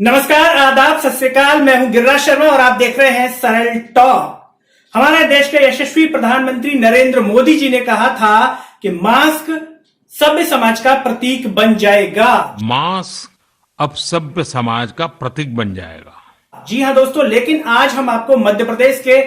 नमस्कार, आदाब, सत श्री अकाल। मैं हूं गिरिराज शर्मा और आप देख रहे हैं सरल टॉक। हमारे देश के यशस्वी प्रधानमंत्री नरेंद्र मोदी जी ने कहा था कि मास्क सभ्य समाज का प्रतीक बन जाएगा। मास्क अब सभ्य समाज का प्रतीक बन जाएगा। जी हां दोस्तों, लेकिन आज हम आपको मध्य प्रदेश के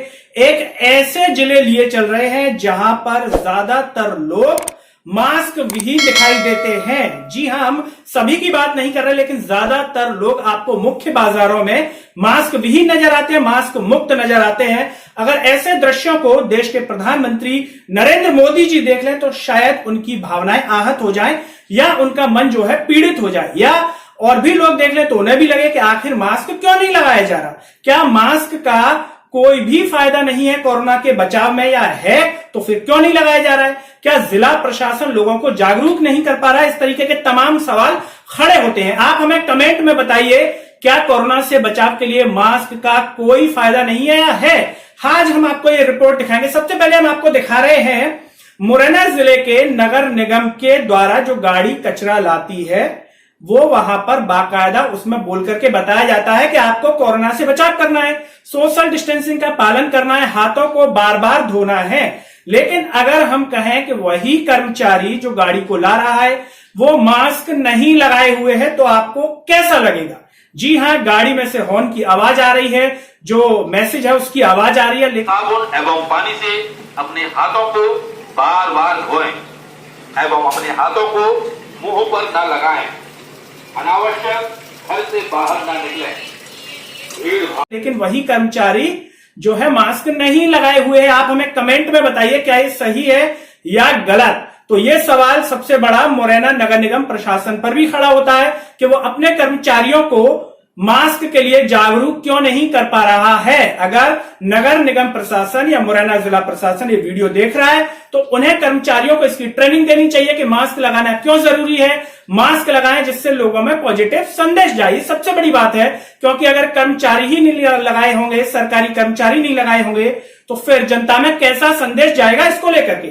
एक ऐसे जिले लिए चल रहे हैं जहां पर ज्यादातर लोग मास्क विहीन दिखाई देते हैं। जी हां, हम सभी की बात नहीं कर रहे, लेकिन ज्यादातर लोग आपको मुख्य बाजारों में मास्क विहीन नजर आते हैं, मास्क मुक्त नजर आते हैं। अगर ऐसे दृश्यों को देश के प्रधानमंत्री नरेंद्र मोदी जी देख लें तो शायद उनकी भावनाएं आहत हो जाएं या उनका मन जो है पीड़ित हो जाए, या और भी लोग देख लें तो उन्हें भी लगे कि आखिर मास्क क्यों नहीं लगाया जा रहा। क्या मास्क का कोई भी फायदा नहीं है कोरोना के बचाव में, या है तो फिर क्यों नहीं लगाया जा रहा है? क्या जिला प्रशासन लोगों को जागरूक नहीं कर पा रहा है? इस तरीके के तमाम सवाल खड़े होते हैं। आप हमें कमेंट में बताइए, क्या कोरोना से बचाव के लिए मास्क का कोई फायदा नहीं है या है? आज हम आपको ये रिपोर्ट दिखाएंगे। सबसे पहले हम आपको दिखा रहे हैं मुरैना जिले के नगर निगम के द्वारा जो गाड़ी कचरा लाती है, वो वहां पर बाकायदा उसमें बोल करके बताया जाता है कि आपको कोरोना से बचाव करना है, सोशल डिस्टेंसिंग का पालन करना है, हाथों को बार बार धोना है। लेकिन अगर हम कहें कि वही कर्मचारी जो गाड़ी को ला रहा है वो मास्क नहीं लगाए हुए है तो आपको कैसा लगेगा? जी हां, गाड़ी में से हॉर्न की आवाज आ रही है, जो मैसेज है उसकी आवाज आ रही है। लेकिन साबुन एवं पानी से अपने हाथों को बार बार धोएं एवं अपने हाथों को मुंह पर न लगाएं। अनावश्यक घर से बाहर ना निकलें। लेकिन वही कर्मचारी जो है मास्क नहीं लगाए हुए हैं। आप हमें कमेंट में बताइए, क्या ये सही है या गलत? तो ये सवाल सबसे बड़ा मुरैना नगर निगम प्रशासन पर भी खड़ा होता है कि वो अपने कर्मचारियों को मास्क के लिए जागरूक क्यों नहीं कर पा रहा है। अगर नगर निगम प्रशासन या मुरैना जिला प्रशासन ये वीडियो देख रहा है तो उन्हें कर्मचारियों को इसकी ट्रेनिंग देनी चाहिए कि मास्क लगाना क्यों जरूरी है। मास्क लगाएं जिससे लोगों में पॉजिटिव संदेश जाए, सबसे बड़ी बात है। क्योंकि अगर कर्मचारी ही नहीं लगाए होंगे, सरकारी कर्मचारी नहीं लगाए होंगे, तो फिर जनता में कैसा संदेश जाएगा इसको लेकर के।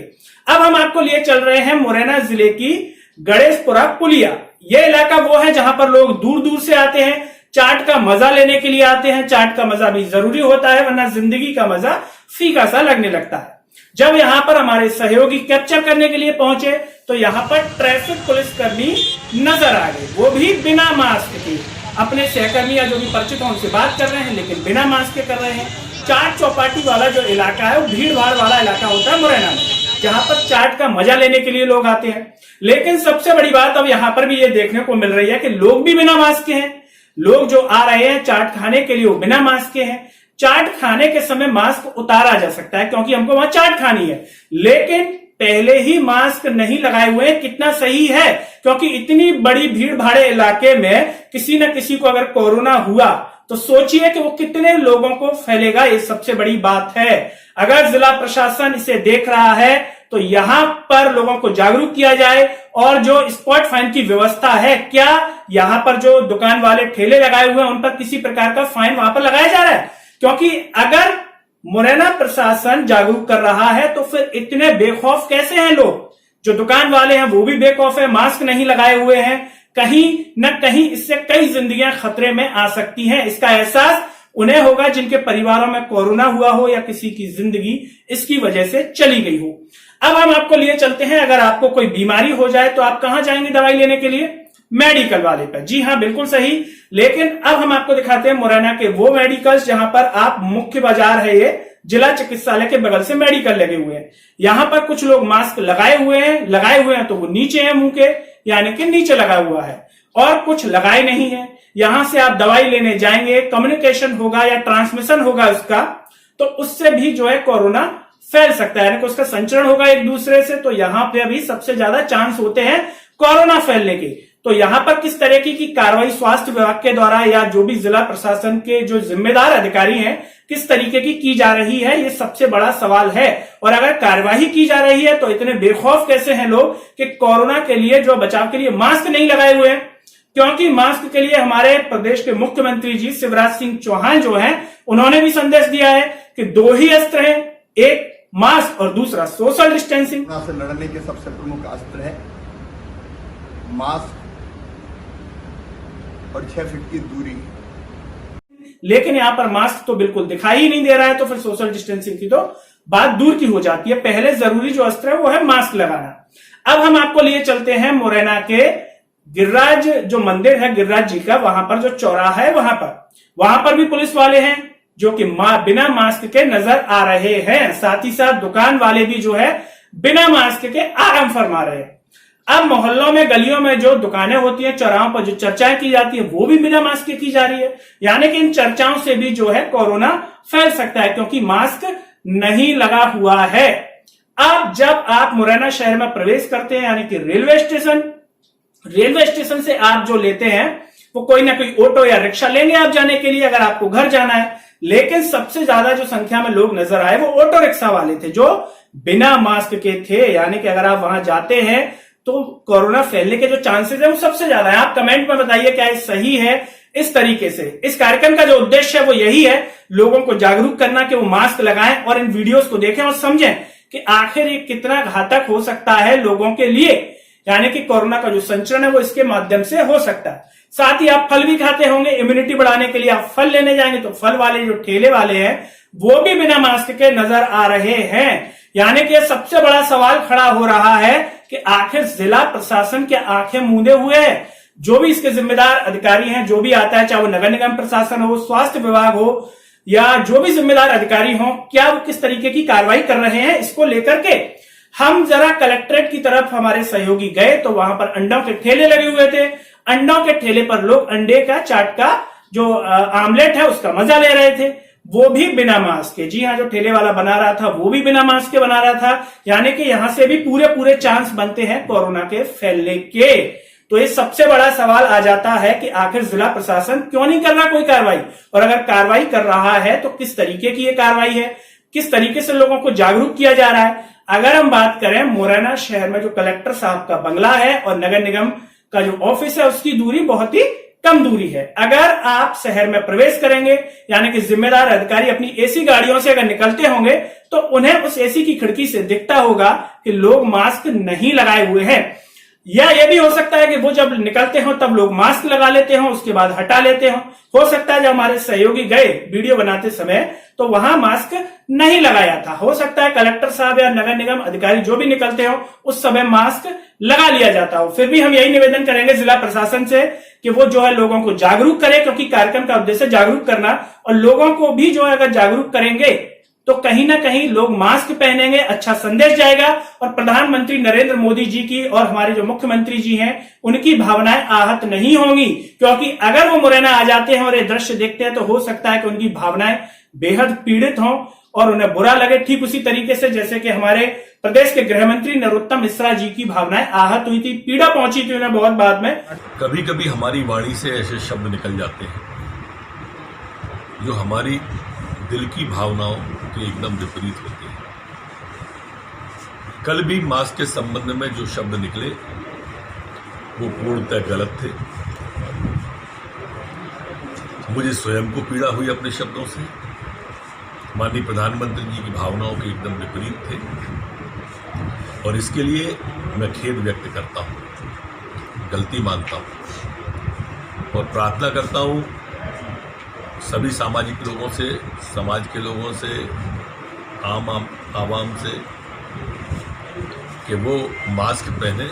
अब हम आपको लिए चल रहे हैं मुरैना जिले की गणेशपुरा पुलिया। यह इलाका वो है जहां पर लोग दूर दूर से आते हैं, चाट का मजा लेने के लिए आते हैं। चाट का मजा भी जरूरी होता है, वरना जिंदगी का मजा फीका सा लगने लगता है। जब यहां पर हमारे सहयोगी कैप्चर करने के लिए पहुंचे तो यहां पर ट्रैफिक पुलिसकर्मी नजर आ गए, वो भी बिना मास्क के। अपने सहकर्मी या जो भी परिचित हैं उनसे बात कर रहे हैं, लेकिन बिना मास्क के कर रहे हैं। चाट चौपाटी वाला जो इलाका है वो भीड़ भाड़ वाला इलाका होता है मुरैना में, जहां पर चाट का मजा लेने के लिए लोग आते हैं। लेकिन सबसे बड़ी बात अब यहां पर भी ये देखने को मिल रही है कि लोग भी बिना मास्क के हैं। लोग जो आ रहे हैं चाट खाने के लिए वो बिना मास्क के हैं। चाट खाने के समय मास्क उतारा जा सकता है क्योंकि हमको वहां चाट खानी है, लेकिन पहले ही मास्क नहीं लगाए हुए हैं। कितना सही है, क्योंकि इतनी बड़ी भीड़ भाड़े इलाके में किसी न किसी को अगर कोरोना हुआ तो सोचिए कि वो कितने लोगों को फैलेगा। ये सबसे बड़ी बात है। अगर जिला प्रशासन इसे देख रहा है तो यहां पर लोगों को जागरूक किया जाए, और जो स्पॉट फाइन की व्यवस्था है, क्या यहां पर जो दुकान वाले ठेले लगाए हुए हैं उन पर किसी प्रकार का फाइन वहां पर लगाया जा रहा है? क्योंकि अगर मुरैना प्रशासन जागरूक कर रहा है तो फिर इतने बेखौफ कैसे हैं लोग? जो दुकान वाले हैं वो भी बेखौफ है, मास्क नहीं लगाए हुए हैं। कहीं न कहीं इससे कई जिंदगियां खतरे में आ सकती हैं। इसका एहसास उन्हें होगा जिनके परिवारों में कोरोना हुआ हो या किसी की जिंदगी इसकी वजह से चली गई हो। अब हम आपको लिए चलते हैं, अगर आपको कोई बीमारी हो जाए तो आप कहां जाएंगे दवाई लेने के लिए? मेडिकल वाले पर। जी हां, बिल्कुल सही। लेकिन अब हम आपको दिखाते हैं मुरैना के वो मेडिकल्स जहां पर आप मुख्य बाजार है, ये जिला चिकित्सालय के बगल से मेडिकल लगे हुए हैं। यहां पर कुछ लोग मास्क लगाए हुए हैं तो वो नीचे है मुंह के, यानी कि नीचे लगा हुआ है, और कुछ लगाए नहीं है। यहां से आप दवाई लेने जाएंगे, कम्युनिकेशन होगा या ट्रांसमिशन होगा उसका, तो उससे भी जो है कोरोना फैल सकता है, यानी कि उसका संचरण होगा एक दूसरे से। तो यहां पे अभी सबसे ज्यादा चांस होते हैं कोरोना फैलने के। तो यहां पर किस तरीके की कार्रवाई स्वास्थ्य विभाग के द्वारा या जो भी जिला प्रशासन के जो जिम्मेदार अधिकारी हैं किस तरीके की जा रही है, ये सबसे बड़ा सवाल है। और अगर कार्यवाही की जा रही है तो इतने बेखौफ कैसे हैं लोग कि कोरोना के लिए जो बचाव के लिए मास्क नहीं लगाए हुए हैं? क्योंकि मास्क के लिए हमारे प्रदेश के मुख्यमंत्री जी शिवराज सिंह चौहान जो हैं, उन्होंने भी संदेश दिया है कि दो ही अस्त्र हैं, एक मास्क और दूसरा सोशल डिस्टेंसिंग। कोरोना से लड़ने के सबसे प्रमुख अस्त्र है मास्क और 6 फीट की दूरी। लेकिन यहां पर मास्क तो बिल्कुल दिखाई ही नहीं दे रहा है, तो फिर सोशल डिस्टेंसिंग की तो बात दूर की हो जाती है। पहले जरूरी जो अस्त्र है वो है मास्क लगाना। अब हम आपको लिए चलते हैं मुरैना के गिरिराज जो मंदिर है गिरिराज जी का, वहां पर जो चौराहा है वहां पर भी पुलिस वाले हैं जो कि बिना मास्क के नजर आ रहे हैं। साथ ही साथ दुकान वाले भी जो है बिना मास्क के आराम फरमा रहे हैं। अब मोहल्लों में गलियों में जो दुकानें होती हैं, चौराहों पर जो चर्चाएं की जाती है वो भी बिना मास्क के की जा रही है। यानी कि इन चर्चाओं से भी जो है कोरोना फैल सकता है, क्योंकि मास्क नहीं लगा हुआ है। अब जब आप मुरैना शहर में प्रवेश करते हैं, यानी कि रेलवे स्टेशन से आप जो लेते हैं वो कोई ना कोई ऑटो या रिक्शा लेंगे आप जाने के लिए, अगर आपको घर जाना है। लेकिन सबसे ज्यादा जो संख्या में लोग नजर आए वो ऑटो रिक्शा वाले थे जो बिना मास्क के थे। यानी कि अगर आप वहां जाते हैं तो कोरोना फैलने के जो चांसेस है वो सबसे ज्यादा है। आप कमेंट में बताइए क्या ये सही है। इस तरीके से इस कार्यक्रम का जो उद्देश्य है वो यही है, लोगों को जागरूक करना कि वो मास्क लगाएं और इन वीडियोस को देखें और समझें कि आखिर ये कितना घातक हो सकता है लोगों के लिए। यानी कि कोरोना का जो संचरण है वो इसके माध्यम से हो सकता है। साथ ही आप फल भी खाते होंगे, इम्यूनिटी बढ़ाने के लिए आप फल लेने जाएंगे तो फल वाले जो ठेले वाले हैं वो भी बिना मास्क के नजर आ रहे हैं। यानी कि सबसे बड़ा सवाल खड़ा हो रहा है कि आखिर जिला प्रशासन के आंखें मूंदे हुए है। जो भी इसके जिम्मेदार अधिकारी हैं, जो भी आता है, चाहे वो नगर निगम प्रशासन हो, स्वास्थ्य विभाग हो या जो भी जिम्मेदार अधिकारी हो, क्या वो किस तरीके की कार्रवाई कर रहे हैं इसको लेकर के। हम जरा कलेक्ट्रेट की तरफ हमारे सहयोगी गए तो वहां पर अंडों के ठेले लगे हुए थे। अंडों के ठेले पर लोग अंडे का चाट का जो आमलेट है उसका मजा ले रहे थे, वो भी बिना मास्क के। जी हाँ, जो ठेले वाला बना रहा था वो भी बिना मास्क के बना रहा था। यानी कि यहां से भी पूरे चांस बनते हैं कोरोना के फैलने के। तो ये सबसे बड़ा सवाल आ जाता है कि आखिर जिला प्रशासन क्यों नहीं कर रहा कोई कार्रवाई, और अगर कार्रवाई कर रहा है तो किस तरीके की ये कार्रवाई है, किस तरीके से लोगों को जागरूक किया जा रहा है। अगर हम बात करें मुरैना शहर में जो कलेक्टर साहब का बंगला है और नगर निगम का जो ऑफिस है उसकी दूरी बहुत ही कम दूरी है। अगर आप शहर में प्रवेश करेंगे, यानी कि जिम्मेदार अधिकारी अपनी एसी गाड़ियों से अगर निकलते होंगे तो उन्हें उस एसी की खिड़की से दिखता होगा कि लोग मास्क नहीं लगाए हुए हैं। या यह भी हो सकता है कि वो जब निकलते हो तब लोग मास्क लगा लेते हो, उसके बाद हटा लेते हो सकता है जब हमारे सहयोगी गए वीडियो बनाते समय तो वहां मास्क नहीं लगाया था। हो सकता है कलेक्टर साहब या नगर निगम अधिकारी जो भी निकलते हो उस समय मास्क लगा लिया जाता हो। फिर भी हम यही निवेदन करेंगे जिला प्रशासन से कि वो जो है लोगों को जागरूक करे, क्योंकि कार्यक्रम का उद्देश्य जागरूक करना, और लोगों को भी जो है अगर जागरूक करेंगे तो कहीं ना कहीं लोग मास्क पहनेंगे, अच्छा संदेश जाएगा और प्रधानमंत्री नरेंद्र मोदी जी की और हमारे जो मुख्यमंत्री जी हैं उनकी भावनाएं आहत नहीं होंगी। क्योंकि अगर वो मुरैना आ जाते हैं और ये दृश्य देखते हैं तो हो सकता है कि उनकी भावनाएं बेहद पीड़ित हों और उन्हें बुरा लगे, ठीक उसी तरीके से जैसे कि हमारे प्रदेश के गृह मंत्री नरोत्तम मिश्रा जी की भावनाएं आहत हुई थी, पीड़ा पहुंची थी उन्हें बहुत बाद में। कभी कभी हमारी वाणी से ऐसे शब्द निकल जाते हैं जो हमारी दिल की भावनाओं के एकदम विपरीत होते हैं। कल भी मास्क के संबंध में जो शब्द निकले वो पूर्णतः गलत थे। मुझे स्वयं को पीड़ा हुई अपने शब्दों से। माननीय प्रधानमंत्री जी की भावनाओं के एकदम विपरीत थे और इसके लिए मैं खेद व्यक्त करता हूं, गलती मानता हूं और प्रार्थना करता हूं सभी सामाजिक लोगों से, समाज के लोगों से, आवाम से कि वो मास्क पहने।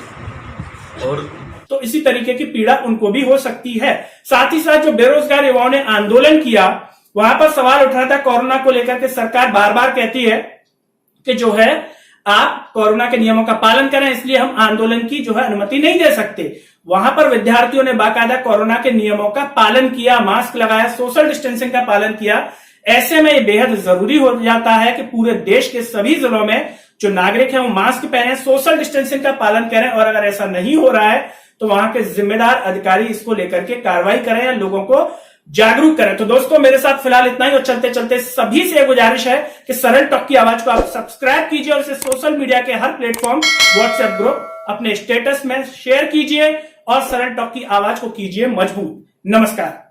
और तो इसी तरीके की पीड़ा उनको भी हो सकती है। साथ ही साथ जो बेरोजगार युवाओं ने आंदोलन किया वहां पर सवाल उठ रहा था कोरोना को लेकर के। सरकार बार बार कहती है कि जो है आप कोरोना के नियमों का पालन करें, इसलिए हम आंदोलन की जो है अनुमति नहीं दे सकते। वहां पर विद्यार्थियों ने बाकायदा कोरोना के नियमों का पालन किया, मास्क लगाया, सोशल डिस्टेंसिंग का पालन किया। ऐसे में ये बेहद जरूरी हो जाता है कि पूरे देश के सभी जिलों में जो नागरिक हैं वो मास्क पहने, सोशल डिस्टेंसिंग का पालन करें, और अगर ऐसा नहीं हो रहा है तो वहां के जिम्मेदार अधिकारी इसको लेकर के कार्रवाई करें या लोगों को जागरूक करें। तो दोस्तों मेरे साथ फिलहाल इतना ही, और चलते चलते सभी से गुजारिश है कि सरल टॉक की आवाज को आप सब्सक्राइब कीजिए और इसे सोशल मीडिया के हर प्लेटफॉर्म, व्हाट्सएप ग्रुप, अपने स्टेटस में शेयर कीजिए और सरल टॉक की आवाज को कीजिए मजबूत। नमस्कार।